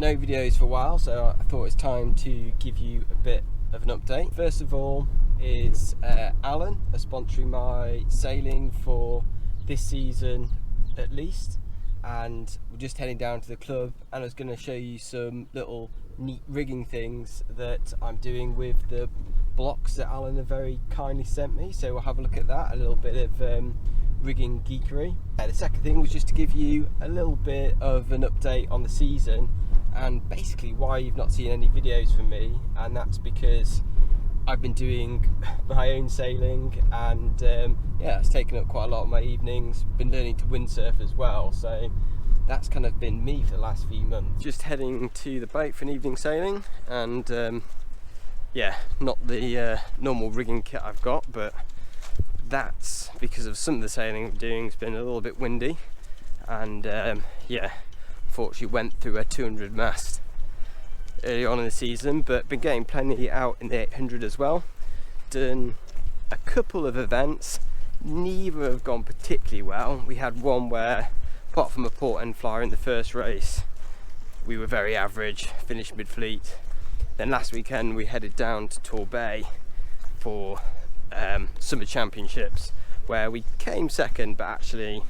no videos for a while, so I thought it's time to give you a bit of an update. First of all is Alan are sponsoring my sailing for this season at least, and we're just heading down to the club, and I was going to show you some little neat rigging things that I'm doing with the blocks that Alan have very kindly sent me, so we'll have a look at that, a little bit of rigging geekery. The second thing was just to give you a little bit of an update on the season and basically why you've not seen any videos from me, and that's because I've been doing my own sailing, and yeah, it's taken up quite a lot of my evenings. Been learning to windsurf as well, so that's kind of been me for the last few months. Just heading to the boat for an evening sailing, and yeah, not the normal rigging kit I've got, but that's because of some of the sailing I'm doing. It's been a little bit windy, and yeah, unfortunately went through a 200 mast early on in the season, but been getting plenty out in the 800 as well. Done a couple of events, neither have gone particularly well. We had one where, apart from a port end flyer in the first race, we were very average, finished mid-fleet. Then last weekend we headed down to Torbay for summer championships, where we came second but actually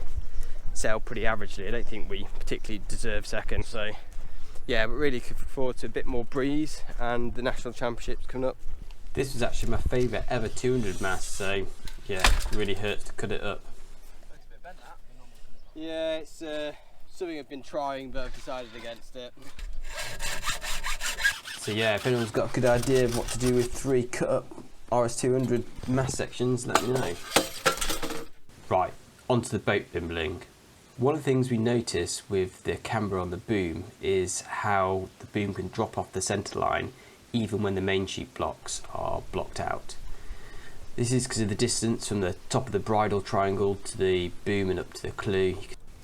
sailed pretty averagely. I don't think we particularly deserved second, so yeah, but really looking forward to a bit more breeze and the national championships coming up. This was actually my favourite ever 200 mast, so yeah, really hurts to cut it up. Yeah, it's something I've been trying, but I've decided against it. So yeah, if anyone's got a good idea of what to do with 3 cut up RS200 mast sections, let me know. Right, onto the boat bimbling. One of the things we notice with the camber on the boom is how the boom can drop off the centre line even when the main sheet blocks are blocked out. This is because of the distance from the top of the bridle triangle to the boom and up to the clew.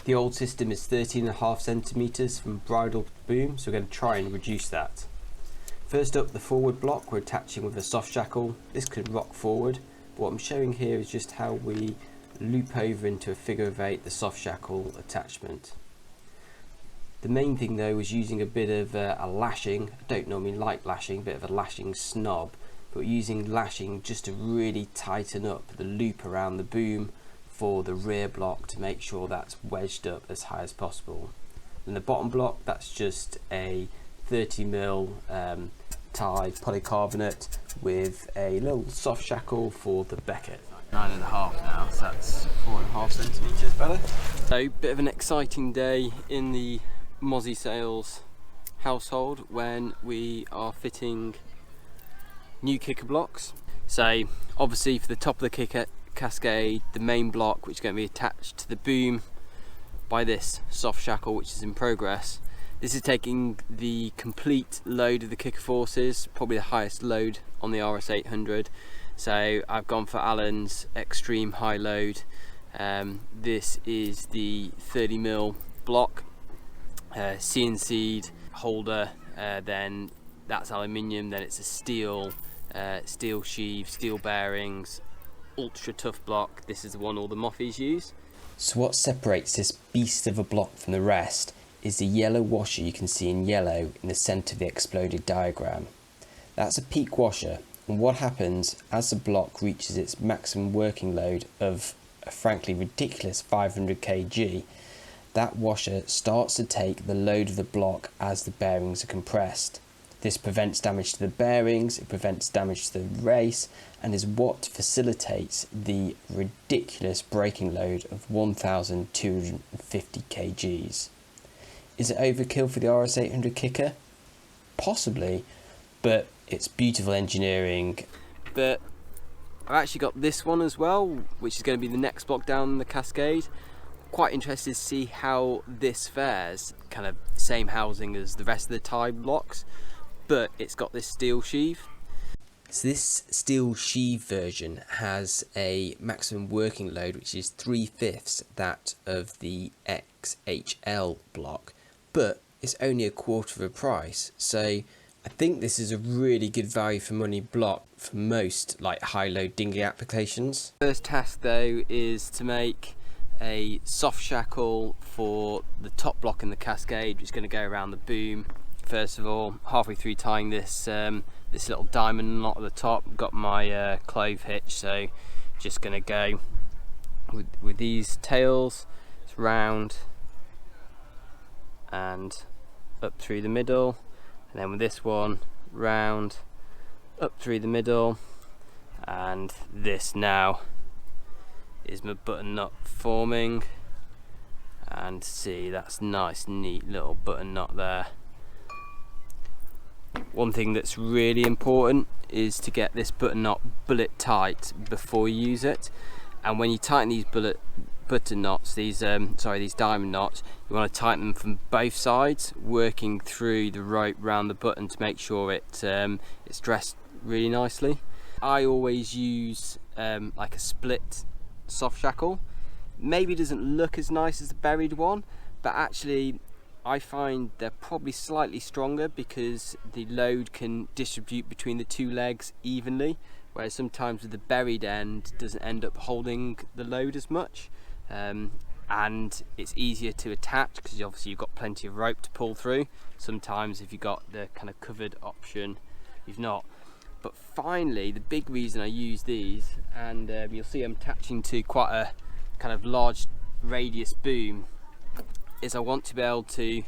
The old system is 13.5 centimetres from bridle to boom, so we're going to try and reduce that. First up, the forward block we're attaching with a soft shackle. This can rock forward, but what I'm showing here is just how we loop over into a figure of 8 the soft shackle attachment. The main thing though was using a bit of a lashing. I don't normally like lashing, a bit of a lashing snob, but using lashing just to really tighten up the loop around the boom for the rear block to make sure that's wedged up as high as possible. And the bottom block, that's just a 30mm tie polycarbonate with a little soft shackle for the becket. 9.5 now, so that's 4.5 centimetres better. So, bit of an exciting day in the Mozzy Sails household when we are fitting new kicker blocks. So, obviously for the top of the kicker cascade, the main block, which is going to be attached to the boom by this soft shackle, which is in progress. This is taking the complete load of the kicker forces, probably the highest load on the RS800. So I've gone for Alan's extreme high load. This is the 30mm block, CNC'd holder, then that's aluminium, then it's a steel sheave, steel bearings, ultra tough block. This is the one all the Moffies use. So what separates this beast of a block from the rest is the yellow washer you can see in yellow in the centre of the exploded diagram. That's a peak washer, and what happens as the block reaches its maximum working load of a frankly ridiculous 500 kg, that washer starts to take the load of the block as the bearings are compressed. This prevents damage to the bearings, it prevents damage to the race, and is what facilitates the ridiculous braking load of 1,250 kgs. Is it overkill for the RS800 kicker? Possibly, but it's beautiful engineering. But I've actually got this one as well, which is going to be the next block down the cascade. Quite interested to see how this fares, kind of same housing as the rest of the tie blocks, but it's got this steel sheave. So this steel sheave version has a maximum working load which is 3/5 that of the XHL block, but it's only a quarter of the price. So I think this is a really good value for money block for most like high load dinghy applications. First task though is to make a soft shackle for the top block in the cascade, which is going to go around the boom first of all, halfway through tying this this little diamond knot at the top, got my clove hitch, so just gonna go with these tails. It's round and up through the middle, and then with this one, round, up through the middle, and this now is my button knot forming. And see, that's nice neat little button knot there. One thing that's really important is to get this button knot bullet tight before you use it. And when you tighten these button knots, these diamond knots, you want to tighten them from both sides, working through the rope round the button to make sure it's dressed really nicely. I always use like a split soft shackle. Maybe it doesn't look as nice as the buried one, but actually I find they're probably slightly stronger because the load can distribute between the two legs evenly, whereas sometimes with the buried end doesn't end up holding the load as much, and it's easier to attach because obviously you've got plenty of rope to pull through. Sometimes if you've got the kind of covered option, you've not. But finally, the big reason I use these, and you'll see I'm attaching to quite a kind of large radius boom, is I want to be able to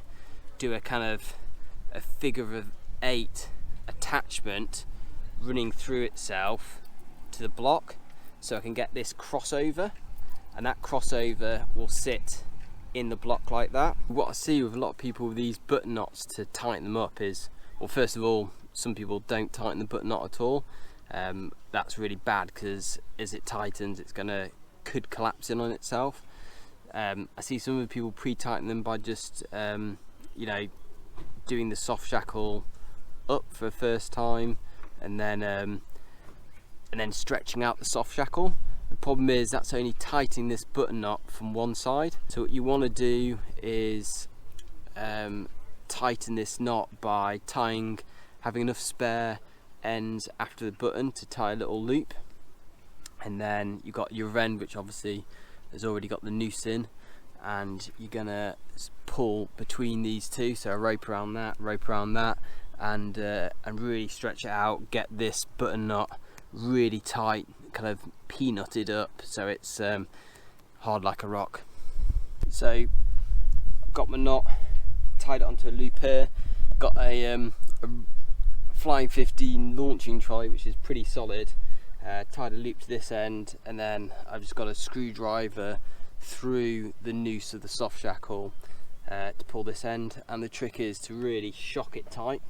do a kind of a figure of 8 attachment running through itself to the block, so I can get this crossover, and that crossover will sit in the block like that. What I see with a lot of people with these button knots to tighten them up is, well, first of all, some people don't tighten the button knot at all. That's really bad because as it tightens, could collapse in on itself. I see some of the people pre-tighten them by just you know, doing the soft shackle up for the first time, and then stretching out the soft shackle. The problem is that's only tightening this button knot from one side. So what you want to do is tighten this knot by having enough spare ends after the button to tie a little loop. And then you've got your end, which obviously has already got the noose in, and you're gonna pull between these two, so a rope around that, and really stretch it out, get this button knot really tight, kind of peanutted up, so it's hard like a rock. So I've got my knot, tied it onto a loop here, got a Flying 15 launching trolley, which is pretty solid. Tied a loop to this end, and then I've just got a screwdriver through the noose of the soft shackle to pull this end, and the trick is to really shock it tight.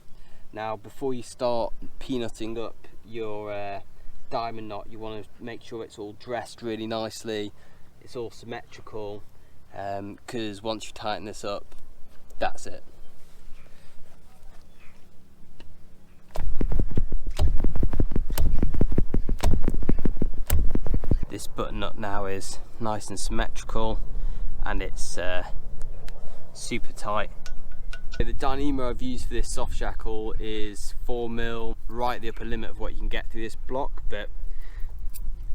Now before you start peanutting up your diamond knot, you want to make sure it's all dressed really nicely, it's all symmetrical, because once you tighten this up, that's it. This button nut now is nice and symmetrical, and it's super tight. The dyneema I've used for this soft shackle is 4mm, right at the upper limit of what you can get through this block, but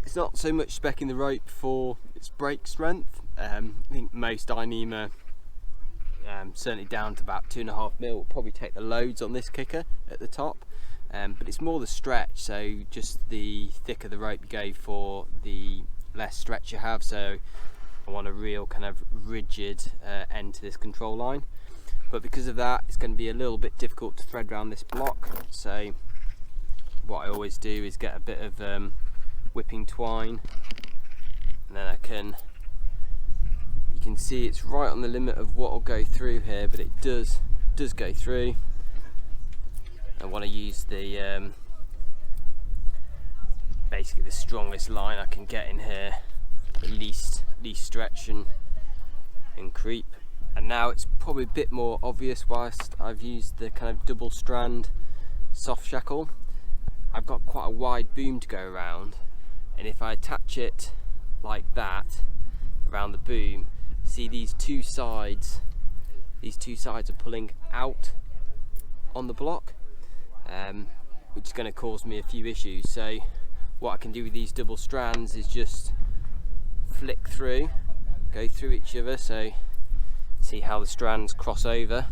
it's not so much speccing the rope for its break strength. I think most dyneema, certainly down to about 2.5mm, will probably take the loads on this kicker at the top. But it's more the stretch, so just the thicker the rope you go for, the less stretch you have, so I want a real kind of rigid end to this control line. But because of that, it's going to be a little bit difficult to thread around this block, so what I always do is get a bit of whipping twine, and then you can see it's right on the limit of what will go through here, but it does go through. I want to use the basically the strongest line I can get in here, the least stretch and creep. And now it's probably a bit more obvious whilst I've used the kind of double strand soft shackle. I've got quite a wide boom to go around, and if I attach it like that around the boom, see these two sides are pulling out on the block, which is going to cause me a few issues. So what I can do with these double strands is just flick through, go through each other, so see how the strands cross over,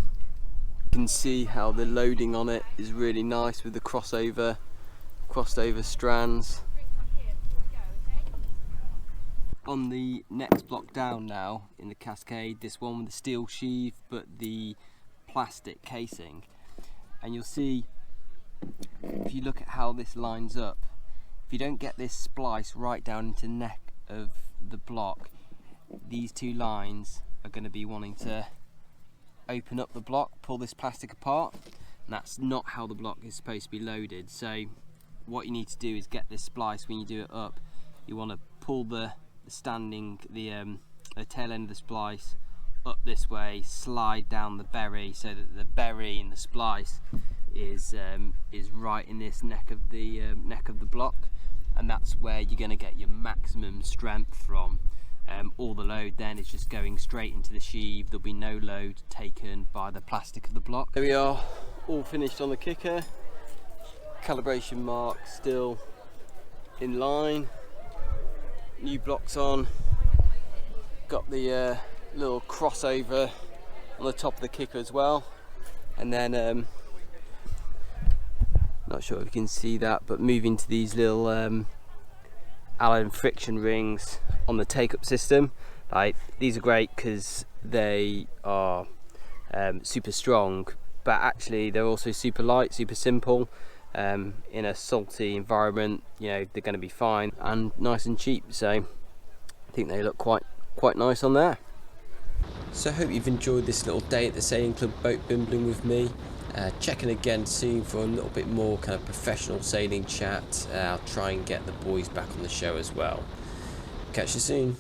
You can see how the loading on it is really nice with the crossed over strands. On the next block down now in the Cascade, this one with the steel sheave but the plastic casing, and you'll see if you look at how this lines up, if you don't get this splice right down into the neck of the block, these two lines are going to be wanting to open up the block, pull this plastic apart, and that's not how the block is supposed to be loaded. So what you need to do is get this splice. When you do it up, you want to pull the tail end of the splice up this way, slide down the berry so that the berry and the splice is right in this neck of the block, and that's where you're going to get your maximum strength from. All the load then is just going straight into the sheave. There'll be no load taken by the plastic of the block. There we are, all finished on the kicker. Calibration mark still in line. New blocks on. Got the little crossover on the top of the kicker as well. And then, not sure if you can see that, but moving to these little Allen friction rings on the take-up system. Like, these are great because they are super strong, but actually they're also super light, super simple. In a salty environment, you know, they're going to be fine and nice and cheap. So I think they look quite nice on there. So I hope you've enjoyed this little day at the Sailing Club boat bimbling with me. Check in again soon for a little bit more kind of professional sailing chat. I'll try and get the boys back on the show as well. Catch you soon.